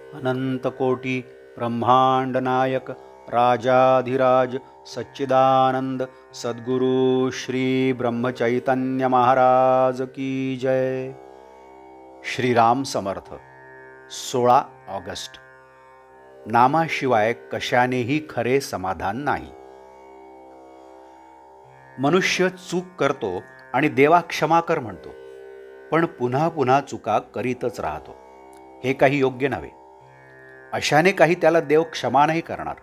अनंतकोटी ब्रह्मांड नायक राजाधिराज सच्चिदानंद सद्गुरु श्री ब्रह्मचैतन्य महाराज की जय। श्रीराम समर्थ। 16 ऑगस्ट। नामाशिवाय कशानेही खरे समाधान नाही। मनुष्य चूक करतो आणि देवा क्षमा कर म्हणतो, पण पुन्हा पुन्हा चुका करीतच राहतो। हे काही योग्य नव्हे। अशाने काही त्याला देव क्षमा नाही करणार।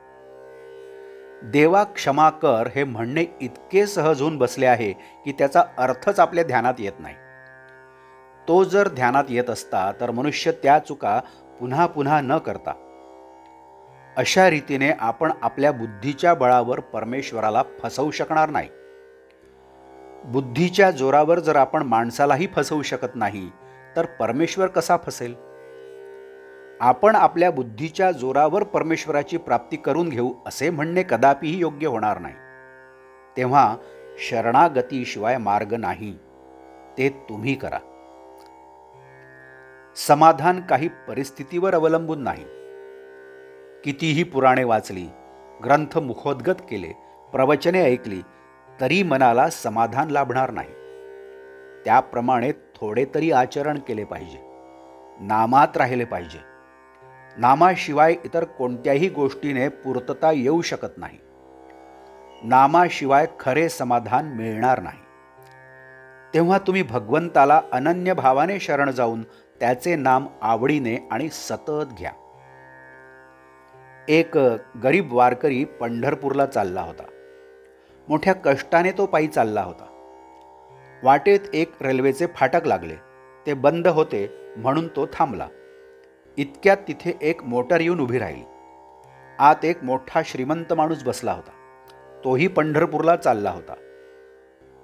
देवा क्षमा कर हे म्हणणे इतके सहज होऊन बसले आहे की त्याचा अर्थच आपल्या ध्यानात येत नाही। तो जर ध्यानात येत असता तर मनुष्य त्या चुका पुन्हा पुन्हा न करता अशा रीतीने आपण आपल्या बुद्धीच्या बळावर परमेश्वराला फसवू शकणार नाही। बुद्धीच्या जोरावर जर आपण माणसालाही फसवू शकत नाही तर परमेश्वर कसा फसेल? आपण आपल्या बुद्धीच्या जोरावर परमेश्वराची प्राप्ती करून घेऊ असे म्हणणे कदापिही योग्य होणार नाही। तेव्हा शरणागतीशिवाय मार्ग नाही, ते तुम्ही करा। समाधान काही परिस्थितीवर अवलंबून नाही। कितीही पुराणे वाचली, ग्रंथ मुखोद्गत केले, प्रवचने ऐकली तरी मनाला समाधान लाभणार नाही। त्याप्रमाणे थोडे तरी आचरण केले पाहिजे, नामात राहिले पाहिजे। नामाशिवाय इतर कोणत्याही गोष्टीने पूर्तता येऊ शकत नाही। नामाशिवाय खरे समाधान मिळणार नाही। तेव्हा तुम्ही भगवंताला अनन्य भावाने शरण जाऊन त्याचे नाम आवडीने आणि सतत घ्या। एक गरीब वारकरी पंढरपूरला चालला होता। मोठ्या कष्टाने तो पायी चालला होता। वाटेत एक रेल्वेचे फाटक लागले, ते बंद होते म्हणून तो थांबला। इतक्यात तिथे एक मोटर येऊन उभी राहिली। आत एक मोठा श्रीमंत माणूस बसला होता। तोही पंढरपूरला चालला होता।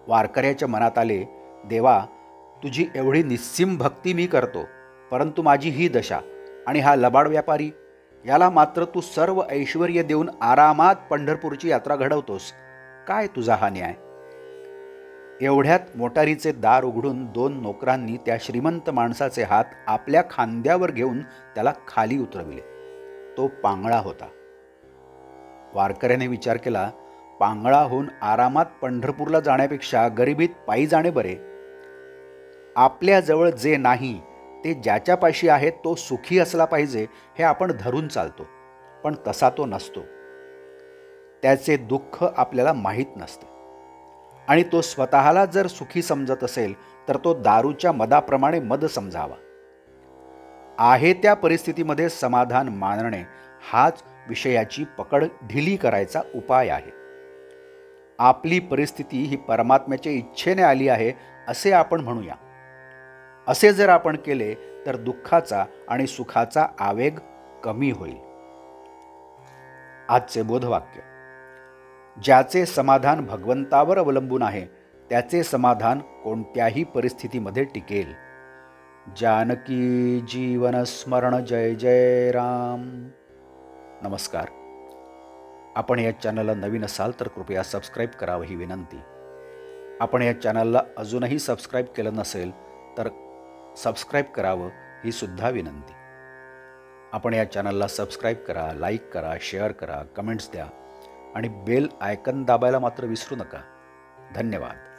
वारकऱ्याच्या मनात आले, देवा, तुझी एवढी निस्सीम भक्ती मी करतो, परंतु माझी ही दशा आणि हा लबाड व्यापारी, याला मात्र तू सर्व ऐश्वर्य देऊन आरामात पंढरपूरची यात्रा घडवतोस। काय तुझा हा न्याय? एवढ्यात मोटारीचे दार उघडून 2 नोकरांनी त्या श्रीमंत माणसाचे हात आपल्या खांद्यावर घेऊन त्याला खाली उतरविले। तो पांगळा होता। वारकऱ्याने विचार केला, पांगळा होऊन आरामात पंढरपूरला जाण्यापेक्षा गरिबीत पायी जाणे बरे। आपल्याजवळ जे नाही ते ज्याच्यापाशी आहे तो सुखी असला पाहिजे हे आपण धरून चालतो, पण तसा तो नसतो। त्याचे दुःख आपल्याला माहीत नसते आणि तो स्वतःला जर सुखी समजत असेल तर तो दारूच्या मदाप्रमाणे मद समजावा। आहे त्या परिस्थितीमध्ये समाधान मानणे हाच विषयाची पकड ढिली करायचा उपाय आहे। आपली परिस्थिती ही परमात्म्याच्या इच्छेने आली आहे असे आपण म्हणूया। असे जर आपण केले तर दुःखाचा आणि सुखाचा आवेग कमी होईल। आजचे बोधवाक्य: ज्याचे समाधान भगवंतावर अवलंबून आहे त्याचे समाधान कोणत्याही परिस्थितीमध्ये टिकेल। जानकी जीवन स्मरण जय जय राम। नमस्कार। आपण या चॅनलला नवीन असाल तर कृपया सबस्क्राईब करावं ही विनंती। आपण या चॅनलला अजूनही सबस्क्राईब केलं नसेल तर सबस्क्राईब करावं ही सुद्धा विनंती। आपण या चॅनलला सबस्क्राईब करा, लाईक करा, शेअर करा, कमेंट्स द्या आणि बेल आयकन दाबायला मात्र विसरू नका। धन्यवाद।